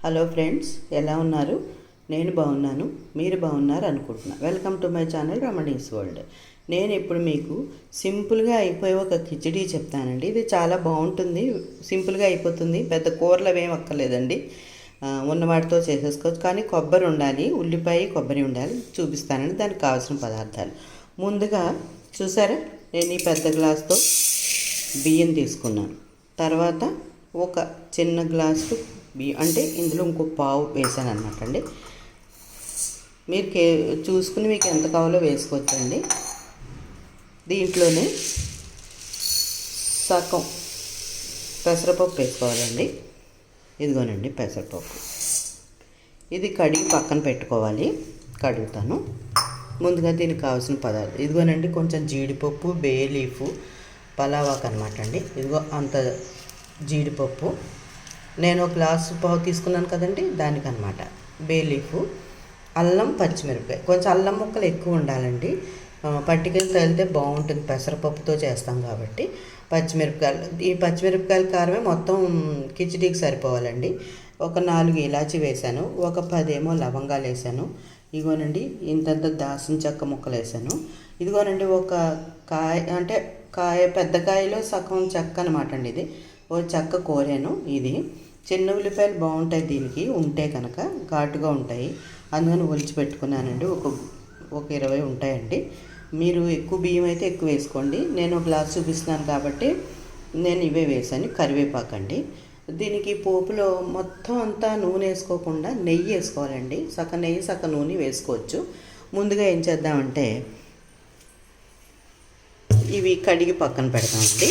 Hello friends, ఎలా ఉన్నారు? నేను బాగున్నాను, మీరు బాగున్నారు అనుకుంటున్నా. Welcome to my channel Ramani's world. నేను ఇప్పుడు మీకు సింపుల్గా అయిపోయే ఒక కిచిడీ చెప్తానండి. ఇది చాలా బాగుంటుంది, సింపుల్గా అయిపోతుంది, పెద్ద కూరలు అవేం అక్కర్లేదండి. ఉన్న వాటితో చేసేసుకోవచ్చు. కానీ కొబ్బరి ఉండాలి, ఉల్లిపాయ కొబ్బరి ఉండాలి. చూపిస్తానండి దానికి కావాల్సిన పదార్థాలు. ముందుగా చూసారా, నేను ఈ పెద్ద గ్లాస్తో బియ్యం తీసుకున్నాను. తర్వాత ఒక చిన్న గ్లాసు బియ్యం, అంటే ఇందులో ఇంకో పావు వేసాను అనమాట అండి. మీరు చూసుకుని మీకు ఎంత కావాలో వేసుకోవచ్చండి. దీంట్లోనే సగం పెసరపప్పు వేసుకోవాలండి. ఇదిగోనండి పెసరపప్పు. ఇది కడిగి పక్కన పెట్టుకోవాలి. కడుగుతాను. ముందుగా దీనికి కావాల్సిన పదార్థాలు ఇదిగోనండి. కొంచెం జీడిపప్పు, బే లీఫు, పలావాకు అనమాట అండి. ఇదిగో అంత జీడిపప్పు. నేను ఒక గ్లాసు పావు తీసుకున్నాను కదండి, దానికనమాట. బే లీఫు, అల్లం, పచ్చిమిరపకాయ. కొంచెం అల్లం ముక్కలు ఎక్కువ ఉండాలండి. పట్టికలు తగిలితే బాగుంటుంది, పెసరపప్పుతో చేస్తాం కాబట్టి. పచ్చిమిరపకాయలు, ఈ పచ్చిమిరపకాయల కారమే మొత్తం కిచిడీకి సరిపోవాలండి. ఒక 4 ఇలాచీ వేసాను, ఒక 10 లవంగాలు వేసాను. ఇదిగోనండి ఇంతంత దాల్చిన చెక్క ముక్కలు వేసాను. ఇదిగోనండి ఒక కాయ, అంటే పెద్ద కాయలో సగం చెక్క అనమాట అండి. ఇది ఓ చెక్క కోరాను. ఇది చిన్న ఉల్లిపాయలు బాగుంటాయి దీనికి ఉంటే కనుక, ఘాటుగా ఉంటాయి, అందుకని ఒలిచి పెట్టుకున్నానండి. ఒక 20 ఉంటాయండి. మీరు ఎక్కువ బియ్యం అయితే ఎక్కువ వేసుకోండి. నేను గ్లాస్ చూపిస్తున్నాను కాబట్టి నేను ఇవే వేసాను. కరివేపాకండి. దీనికి పోపులో మొత్తం అంతా నూనె వేసుకోకుండా నెయ్యి వేసుకోవాలండి. సగం నెయ్యి సగం నూనె వేసుకోవచ్చు. ముందుగా ఏం చేద్దామంటే ఇవి కడిగి పక్కన పెడతామండి.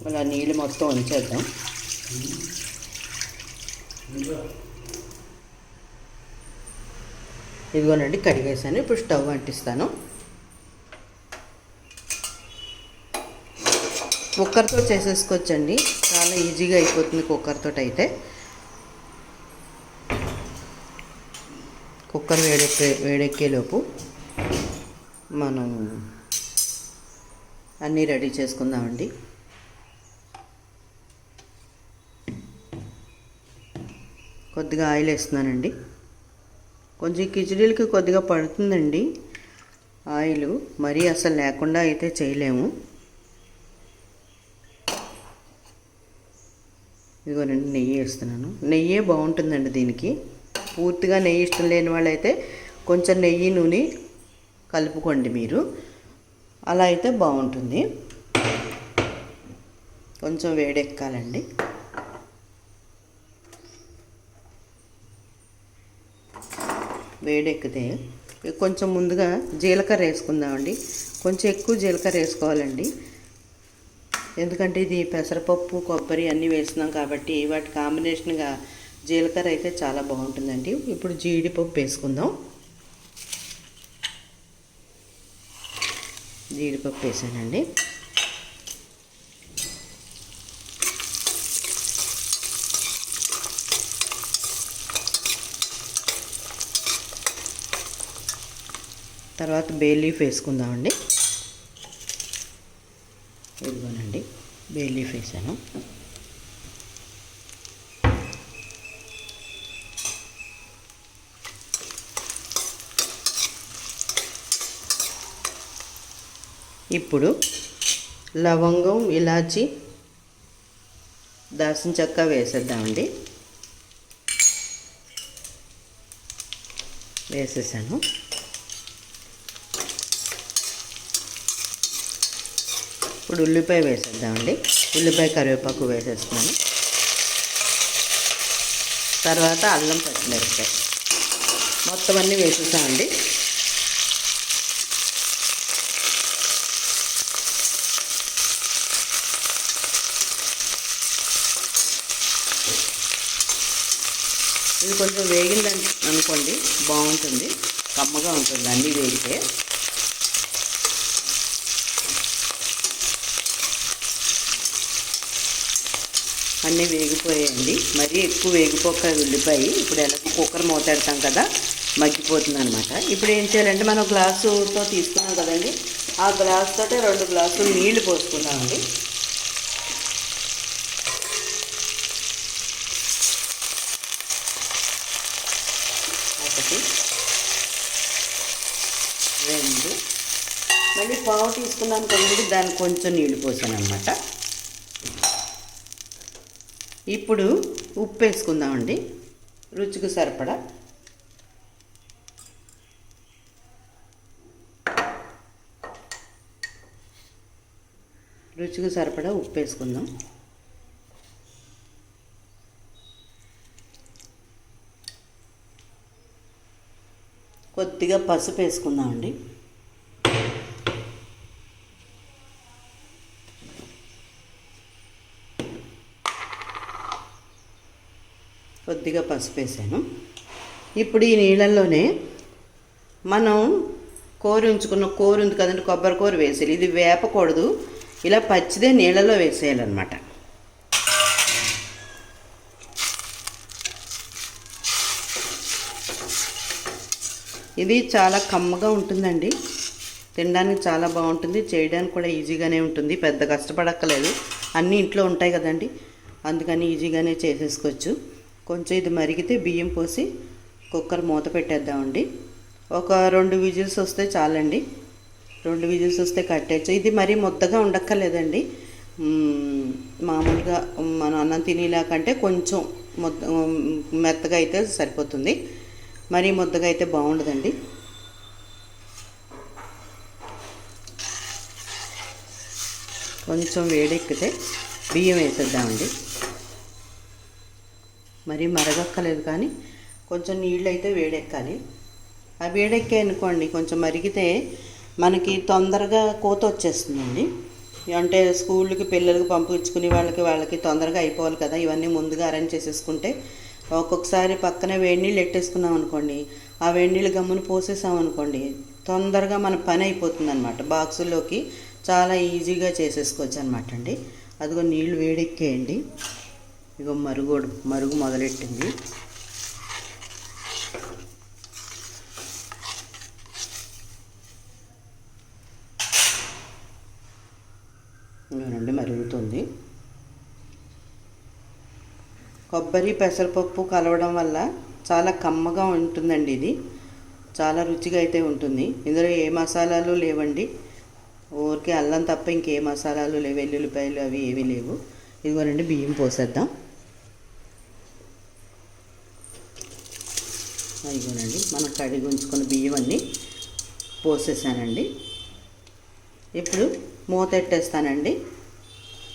అలా నీళ్ళు మొత్తం ఉంచేద్దాం. ఇదిగోనండి కడిగేసాను. ఇప్పుడు స్టవ్ అంటిస్తాను. కుక్కర్తో చేసేసుకోవచ్చండి, చాలా ఈజీగా అయిపోతుంది కుక్కర్తో అయితే. కుక్కర్ వేడెక్కేలోపు మనం అన్నీ రెడీ చేసుకుందామండి. కొద్దిగా ఆయిల్ వేస్తున్నానండి. కొంచెం కిచిడీలకి కొద్దిగా పడుతుందండి ఆయిల్, మరీ అసలు లేకుండా అయితే చేయలేము. ఇదిగోనండి నెయ్యి వేస్తున్నాను. నెయ్యే బాగుంటుందండి దీనికి. పూర్తిగా నెయ్యి ఇష్టం లేని వాళ్ళైతే కొంచెం నెయ్యి నూనె కలుపుకోండి మీరు, అలా అయితే బాగుంటుంది. కొంచెం వేడెక్కాలండి. వేడెక్కితే కొంచెం ముందుగా జీలకర్ర వేసుకుందామండి. కొంచెం ఎక్కువ జీలకర్ర వేసుకోవాలండి, ఎందుకంటే ఇది పెసరపప్పు కొబ్బరి అన్నీ వేస్తున్నాం కాబట్టి వాటి కాంబినేషన్గా జీలకర్ర అయితే చాలా బాగుంటుందండి. ఇప్పుడు జీడిపప్పు వేసుకుందాం. జీడిపప్పు వేసానండి. తర్వాత బే లీఫ్ వేసుకుందామండి. ఇదిగోనండి బే లీఫ్ వేసాను. ఇప్పుడు లవంగం, ఇలాచి, దాల్చిన చెక్క వేసేద్దామండి. వేసేసాను. ఇప్పుడు ఉల్లిపాయ వేసేద్దామండి. ఉల్లిపాయ కరివేపాకు వేసేస్తున్నాను. తర్వాత అల్లం, పచ్చిమిరపకాయ మొత్తం అన్నీ వేసేసామండి. ఇది కొంచెం వేగిందని అనుకోండి, బాగుంటుంది, కమ్మగా ఉంటుంది అన్నీ వేగితే. అన్నీ వేగిపోయాయండి. మరీ ఎక్కువ వేగిపోక ఉల్లిపాయ. ఇప్పుడు ఎలా కుక్కర్ మూతెడతాం కదా, మగ్గిపోతుంది అనమాట. ఇప్పుడు ఏం చేయాలంటే మనం గ్లాసుతో తీసుకున్నాం కదండి, ఆ గ్లాసుతో 2 గ్లాసులు నీళ్లు పోసుకుందామండి. ఒకటి, 2, మళ్ళీ పావు తీసుకున్నాను కదండి, దానికి కొంచెం నీళ్లు పోసాను అనమాట. ఇప్పుడు ఉప్పు వేసుకుందామండి, రుచికి సరిపడా. రుచికి సరిపడా ఉప్పు వేసుకుందాం. కొద్దిగా పసుపు వేసుకుందామండి. కొద్దిగా పసుపు వేసాను. ఇప్పుడు ఈ నీళ్ళల్లోనే మనం ఉంచుకున్న కూర ఉంది కదండి, కొబ్బరి కూర వేసేయాలి. ఇది వేపకూడదు, ఇలా పచ్చిదే నీళ్ళలో వేసేయాలన్నమాట. ఇది చాలా కమ్మగా ఉంటుందండి, తినడానికి చాలా బాగుంటుంది, చేయడానికి కూడా ఈజీగానే ఉంటుంది, పెద్ద కష్టపడక్కలేదు. అన్నీ ఇంట్లో ఉంటాయి కదండి, అందుకని ఈజీగానే చేసేసుకోవచ్చు. కొంచెం ఇది మరిగితే బియ్యం పోసి కుక్కర్ మూత పెట్టేద్దామండి. ఒక 2 విజిల్స్ వస్తే చాలండి. 2 విజిల్స్ వస్తే కట్టేయచ్చు. ఇది మరీ ముద్దగా ఉండక్కర్లేదండి, మామూలుగా మన అన్నం తినేలాకంటే కొంచెం మెత్తగా అయితే సరిపోతుంది. మరీ ముద్దగా అయితే బాగుండదండి. కొంచెం వేడెక్కితే బియ్యం వేసేద్దామండి. మరీ మరగక్కలేదు, కానీ కొంచెం నీళ్ళు అయితే వేడెక్కాలి. ఆ వేడెక్కాయి అనుకోండి, కొంచెం మరిగితే మనకి తొందరగా కోత వచ్చేస్తుందండి. అంటే స్కూళ్ళకి పిల్లలకి పంపించుకుని వాళ్ళకి తొందరగా అయిపోవాలి కదా, ఇవన్నీ ముందుగా అరేంజ్ చేసేసుకుంటే. ఒక్కొక్కసారి పక్కనే వేడి నీళ్ళు పెట్టేసుకున్నాం అనుకోండి, ఆ వేడి నీళ్ళు గమ్మున పోసేసాం అనుకోండి, తొందరగా మన పని అయిపోతుంది అనమాట. బాక్సుల్లోకి చాలా ఈజీగా చేసేసుకోవచ్చు అనమాట అండి. అదిగో నీళ్ళు వేడెక్కేయండి. ఇగో మరుగు మొదలెట్టింది. నుండి మరుగుతుంది. కొబ్బరి పెసరపప్పు కలవడం వల్ల చాలా కమ్మగా ఉంటుందండి. ఇది చాలా రుచిగా అయితే ఉంటుంది. ఇందులో ఏ మసాలాలు లేవండి, ఊరికే అల్లం తప్ప ఇంకే మసాలాలు లేవు, వెల్లుల్లిపాయలు అవి ఏమీ లేవు. ఇదిగోనండి బియ్యం పోసేద్దాం. ఇదిగోనండి మనం కడిగి ఉంచుకున్న బియ్యం అన్నీ పోసేసానండి. ఇప్పుడు మూతెట్టేస్తానండి.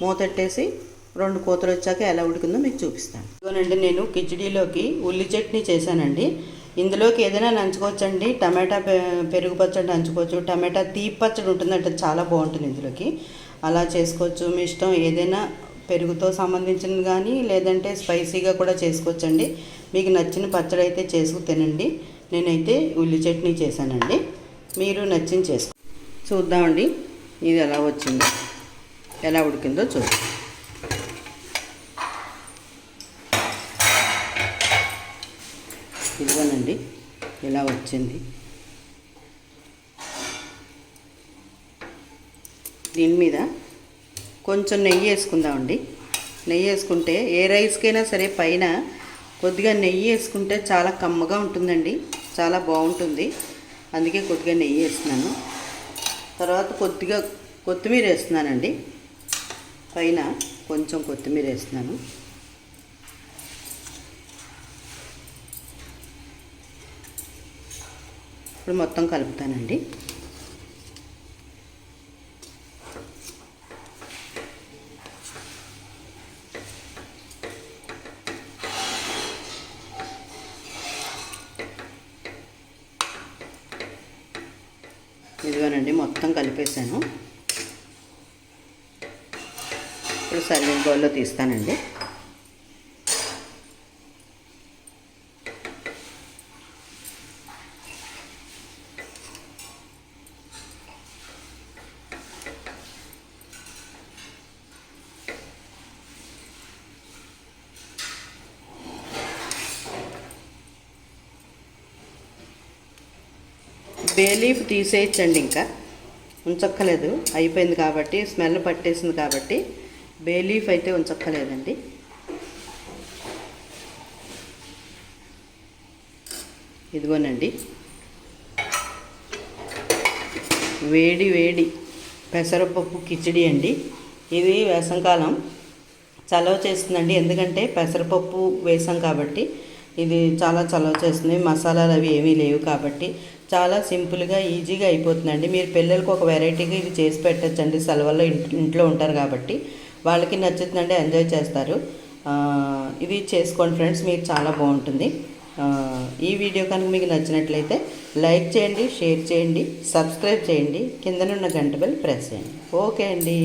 మూతెట్టేసి 2 కోతలు వచ్చాక ఎలా ఉడికిందో మీకు చూపిస్తాను. ఇదిగోనండి నేను కిచిడీలోకి ఉల్లి చట్నీ చేశానండి. ఇందులోకి ఏదైనా నంచుకోవచ్చండి. టమాటా పెరుగు పచ్చడి నంచుకోవచ్చు, టమాటా తీపి పచ్చడి ఉంటుందంటే చాలా బాగుంటుంది ఇందులోకి, అలా చేసుకోవచ్చు. మీ ఇష్టం, ఏదైనా పెరుగుతో సంబంధించింది కానీ లేదంటే స్పైసీగా కూడా చేసుకోవచ్చండి. మీకు నచ్చిన పచ్చడి అయితే చేసుకు తినండి. నేనైతే ఉల్లి చట్నీ చేశానండి, మీరు నచ్చింది చేసుకో. చూద్దామండి ఇది ఎలా వచ్చిందో, ఎలా ఉడికిందో చూద్దాం. ఇదిగోనండి ఇలా వచ్చింది. దీని మీద కొంచెం నెయ్యి వేసుకుందామండి. నెయ్యి వేసుకుంటే ఏ రైస్కైనా సరే పైన కొద్దిగా నెయ్యి వేసుకుంటే చాలా కమ్మగా ఉంటుందండి, చాలా బాగుంటుంది. అందుకే కొద్దిగా నెయ్యి వేస్తున్నాను. తర్వాత కొద్దిగా కొత్తిమీర వేస్తున్నానండి, పైన కొంచెం కొత్తిమీర వేస్తున్నాను. ఇప్పుడు మొత్తం కలుపుతానండి. ఇదిగోనండి మొత్తం కలిపేసాను. ఇప్పుడు సర్వింగ్ బౌల్లో తీస్తానండి. బే లీఫ్ తీసేయచ్చండి, ఇంకా ఉంచక్కలేదు, అయిపోయింది కాబట్టి, స్మెల్ పట్టేసింది కాబట్టి బే లీఫ్ అయితే ఉంచక్కలేదండి. ఇదిగోనండి వేడి వేడి పెసరపప్పు కిచిడి అండి. ఇది వేసంకాలం చలవ చేస్తుందండి, ఎందుకంటే పెసరపప్పు వేసాం కాబట్టి ఇది చాలా చలవ చేస్తుంది. మసాలాలు అవి ఏమీ లేవు కాబట్టి చాలా సింపుల్గా ఈజీగా అయిపోతుందండి. మీరు పిల్లలకు ఒక వెరైటీగా ఇది చేసి పెట్టచ్చండి. సెలవుల్లో ఇంట్లో ఉంటారు కాబట్టి వాళ్ళకి నచ్చుతుందండి, ఎంజాయ్ చేస్తారు. ఇది చేసుకోండి ఫ్రెండ్స్, మీకు చాలా బాగుంటుంది. ఈ వీడియో కనుక మీకు నచ్చినట్లయితే లైక్ చేయండి, షేర్ చేయండి, సబ్స్క్రైబ్ చేయండి, కిందనున్న గంట బెల్ ప్రెస్ చేయండి. ఓకే అండి.